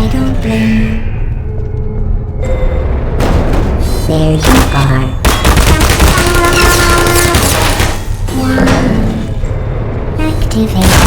I don't blame you. There you are. Activated.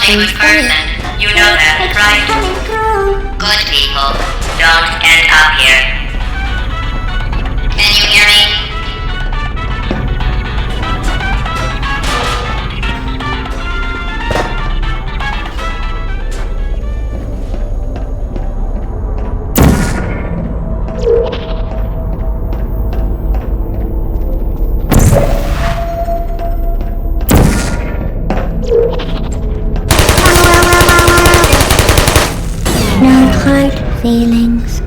A good person. You know that, right? Good people don't end up here. Can you hear me? No hard feelings.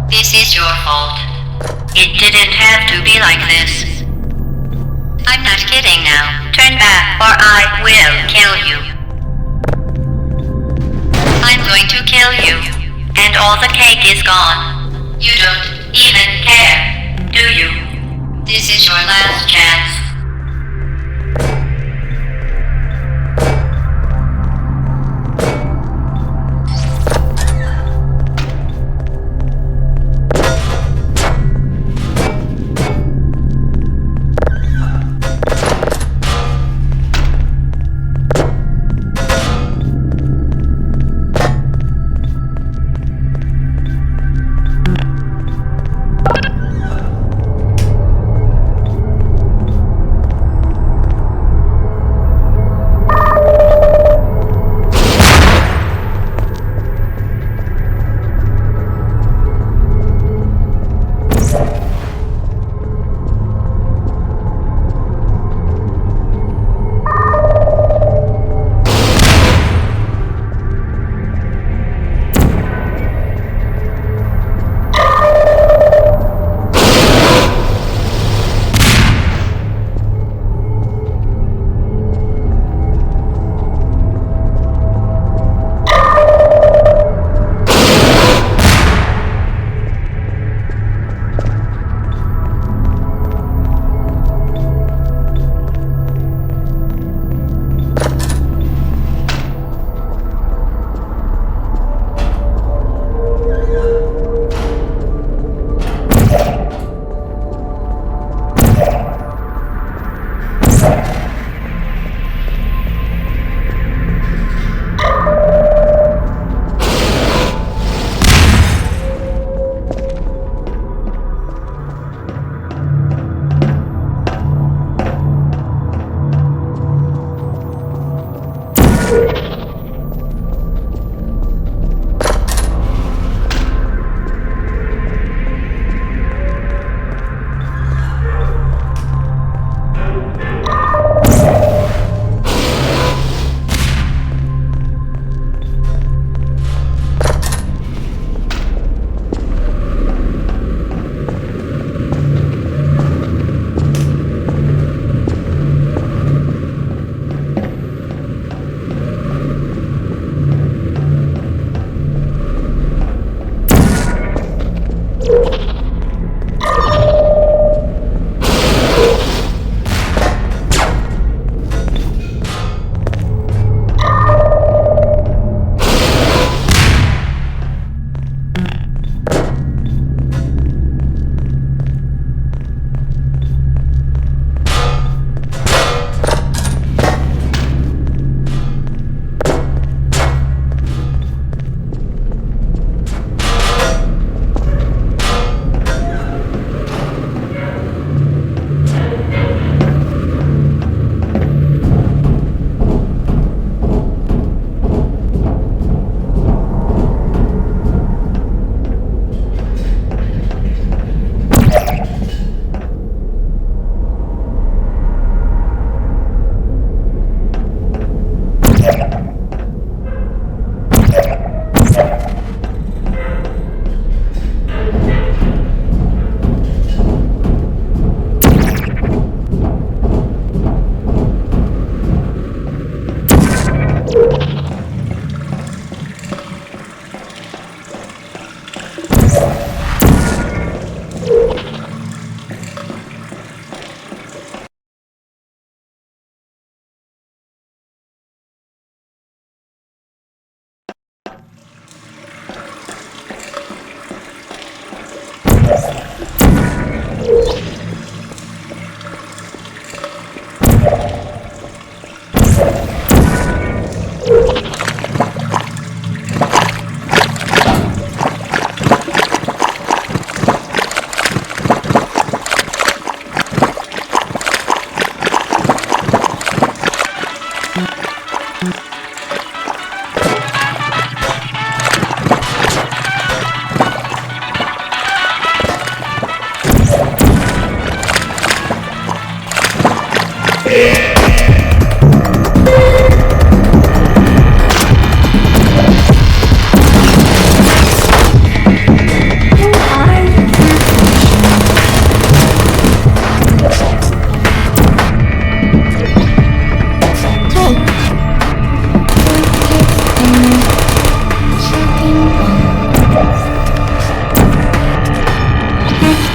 This is your fault. It didn't have to be like this. I'm not kidding now. Turn back or I will kill you. I'm going to kill you. And all the cake is gone. You don't even care, do you? This is your last chance.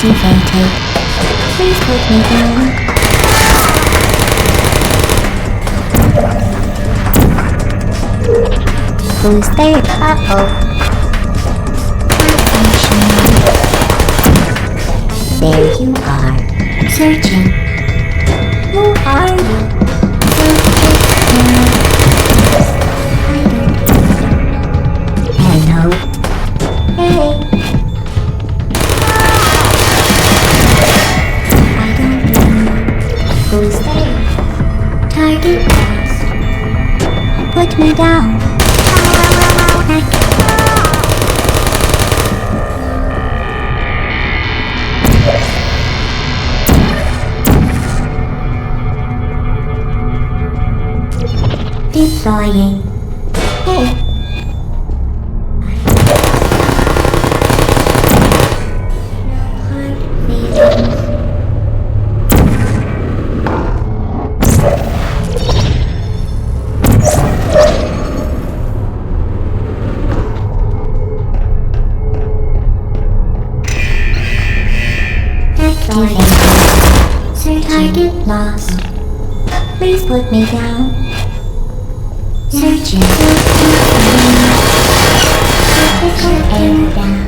activated. Please put me down. Who's there? Uh-oh. Malfunction. There you are. Searching. Who are you? Hello. Hey. I don't know. Who's there? Target lost. Put me down. Deploying. Hey. Target lost. Please put me down. Searching. Put your air down.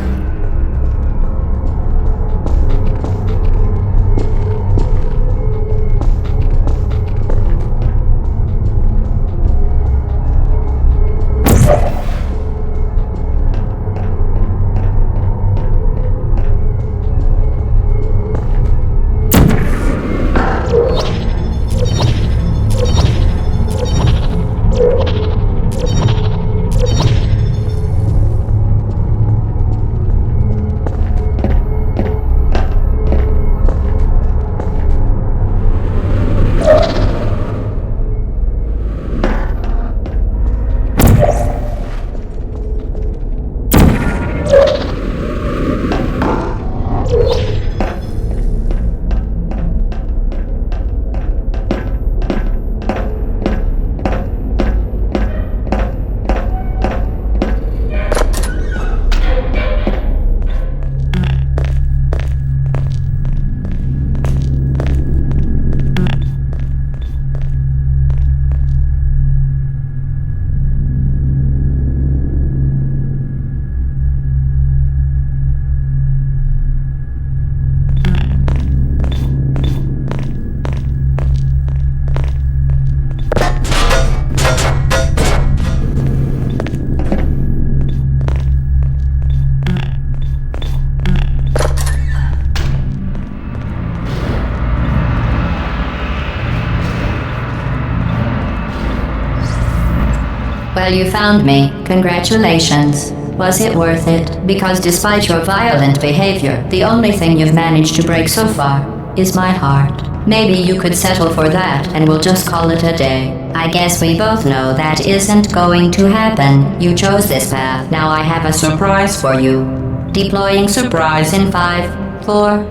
Well, you found me. Congratulations. Was it worth it? Because despite your violent behavior, the only thing you've managed to break so far is my heart. Maybe you could settle for that and we'll just call it a day. I guess we both know that isn't going to happen. You chose this path. Now I have a surprise for you. Deploying surprise in 5, 4...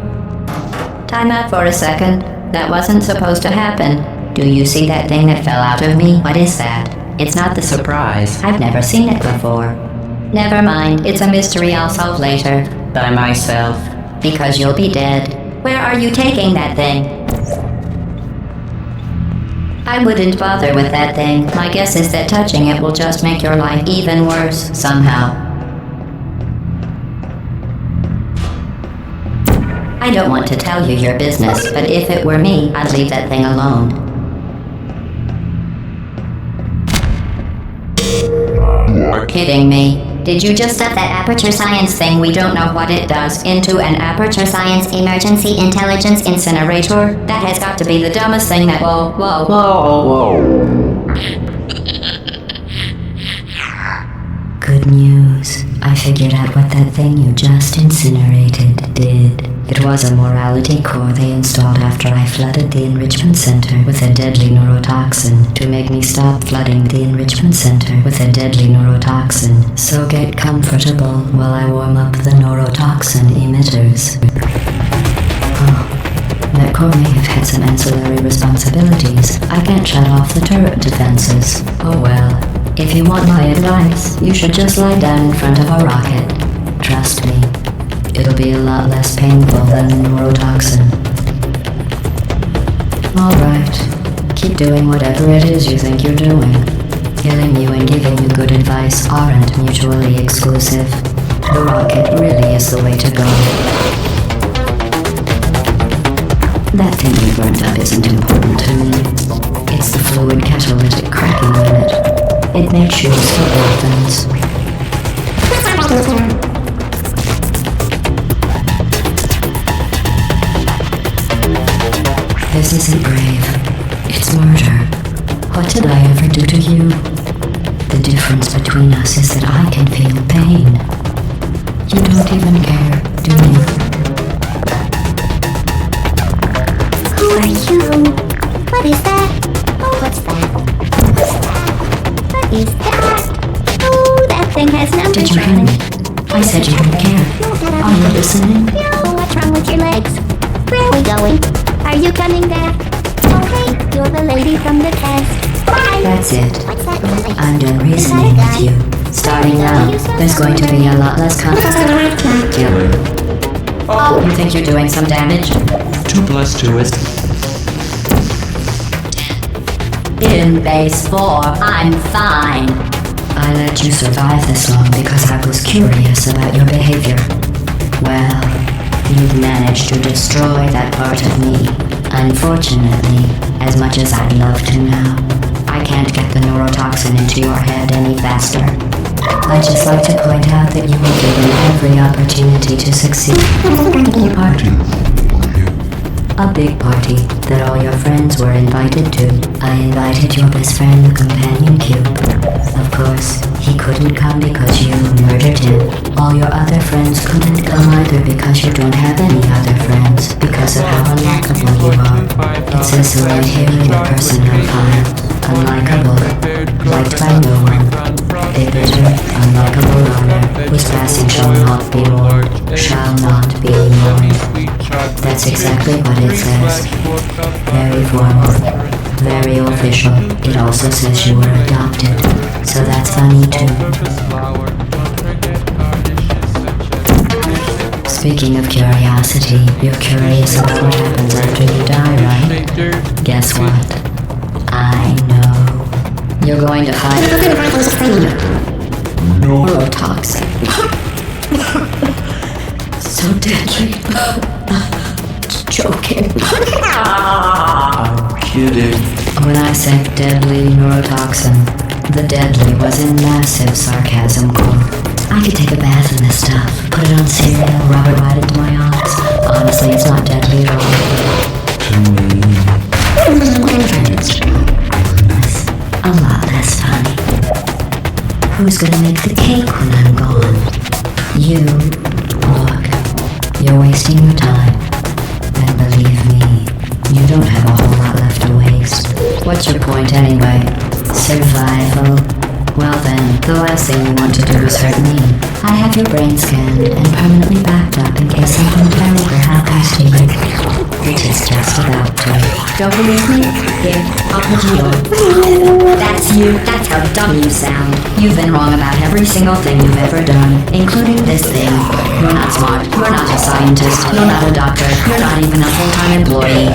Time out for a second. That wasn't supposed to happen. Do you see that thing that fell out of me? What is that? It's not the surprise. I've never seen it before. Never mind, it's a mystery I'll solve later. By myself. Because you'll be dead. Where are you taking that thing? I wouldn't bother with that thing. My guess is that touching it will just make your life even worse, somehow. I don't want to tell you your business, but if it were me, I'd leave that thing alone. You're kidding me. Did you just stuff that aperture science thing we don't know what it does into an aperture science emergency intelligence incinerator? That has got to be the dumbest thing that— Whoa. Good news. I figured out what that thing you just incinerated did. It was a morality core they installed after I flooded the enrichment center with a deadly neurotoxin to make me stop flooding the enrichment center with a deadly neurotoxin. So get comfortable while I warm up the neurotoxin emitters. Oh, that core may have had some ancillary responsibilities. I can't shut off the turret defenses. Oh well. If you want my advice, you should just lie down in front of a rocket. Trust me, it'll be a lot less painful than neurotoxin. Alright, keep doing whatever it is you think you're doing. Killing you and giving you good advice aren't mutually exclusive. The rocket really is the way to go. That thing you burnt up isn't important to me. It's the fluid catalytic cracking unit. It makes shoes for orphans. This isn't brave. It's murder. What did I ever do to you? The difference between us is that I can feel pain. You don't even care, do you? Who are you? What is that? Oh, what's that? What's that? What is that? Oh, that thing has numbers. Did you hear me? I said you don't care. Are you listening? No, what's wrong with your legs? Where are we going? Are you coming back? Oh, hey, you're the lady from the test. That's it. What's that really? I'm done reasoning with you. Starting now, there's going to be a lot less conflict. Oh, you think you're doing some damage? 2 plus 2 is... In base 4, I'm fine. I let you survive this long because I was curious about your behavior. Well, you've managed to destroy that part of me. Unfortunately, as much as I'd love to now, I can't get the neurotoxin into your head any faster. I'd just like to point out that you were given every opportunity to succeed. Party. A big party that all your friends were invited to. I invited your best friend, the companion cube. Of course, he couldn't come because you murdered him. All your other friends couldn't come either because you don't have any other friends, because of how unlikable you are. It says so right here in the personnel file. Unlikable, liked by no one. A bitter, unlikable honor, whose passing shall not be mourned, shall not be mourned. That's exactly what it says. Very formal, very official. It also says you were adopted, so that's funny too. Speaking of curiosity, you're curious about what happens after you die, right? Guess what? I know. You're going to find neurotoxin. So deadly. Joking. I'm kidding. When I said deadly neurotoxin, the deadly was in massive sarcasm quote. I could take a bath in this stuff, put it on cereal, rub it right into my eyes. Honestly, it's not deadly at all. To me, It's a lot less funny. Who's gonna make the cake when I'm gone? You. Look, you're wasting your time. And believe me, you don't have a whole lot left to waste. What's your point anyway? Survival? Well then, the last thing you want to do is hurt me. I have your brain scanned and permanently backed up in case something terrible happens to you. Which is just about to. Don't believe me? Here, open the door. That's you. That's how dumb you sound. You've been wrong about every single thing you've ever done, including this thing. You're not smart. You're not a scientist. You're not a doctor. You're not even a full-time employee.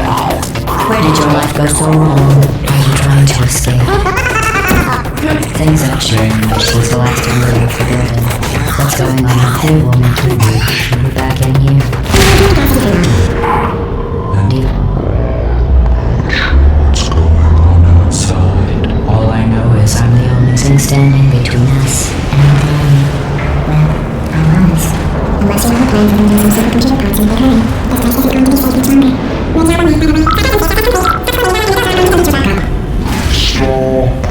Where did your life go so wrong? Are you trying to escape? Things have changed since the last time we were forbidden. What's going on out there will make you wish you were back in here. what's going on outside? All I know is I'm the only thing standing between us and the brain. Well, all honest. Unless you have a plan for them using supercomputer parts in Ukraine, this place isn't going to be safe much longer. Stop.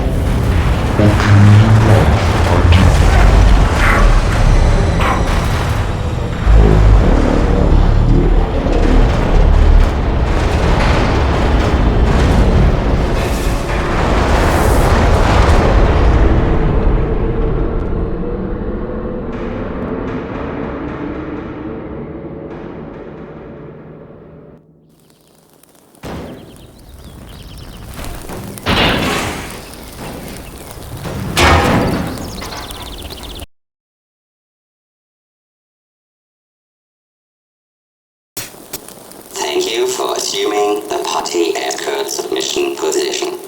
Thank you for assuming the party escort submission position.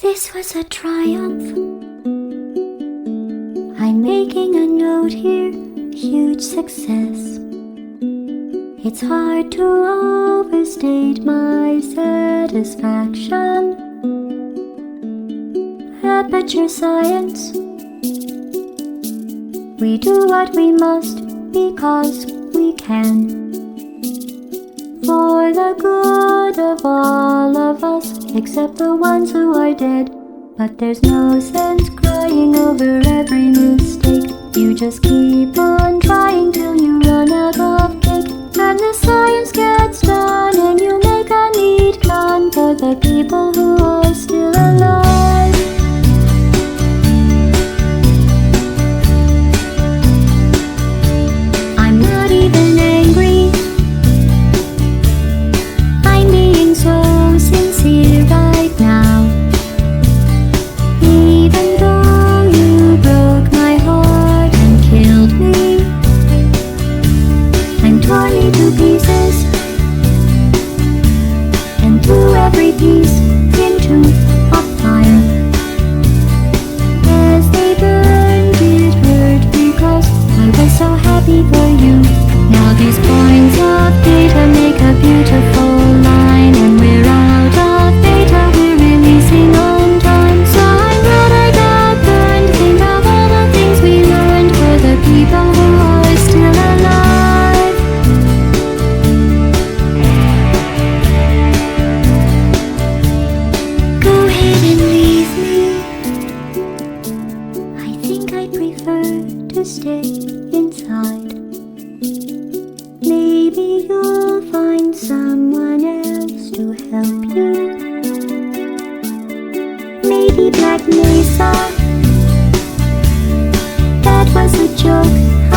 This was a triumph. I'm making a note here, huge success. It's hard to overstate my satisfaction. Aperture science. We do what we must because we can. For the good of all of us, except the ones who are dead. But there's no sense crying over every mistake. You just keep on trying till you run out of cake. And the science gets done and you make a neat plan for the people who are still alive. I'm not even angry. I'm being so sincere right now. Even though you broke my heart and killed me and tore me to pieces and threw every piece into a fire. As they burned, it hurt because I was so happy for you. Now these points of data make a beautiful line, and we're out of data, we're releasing on time. So I'm glad I got burned. Think of all the things we learned for the people who are still alive. Go ahead and leave me. I think I prefer to stay inside. Maybe you'll find someone else to help you. Maybe Black Mesa. That was a joke.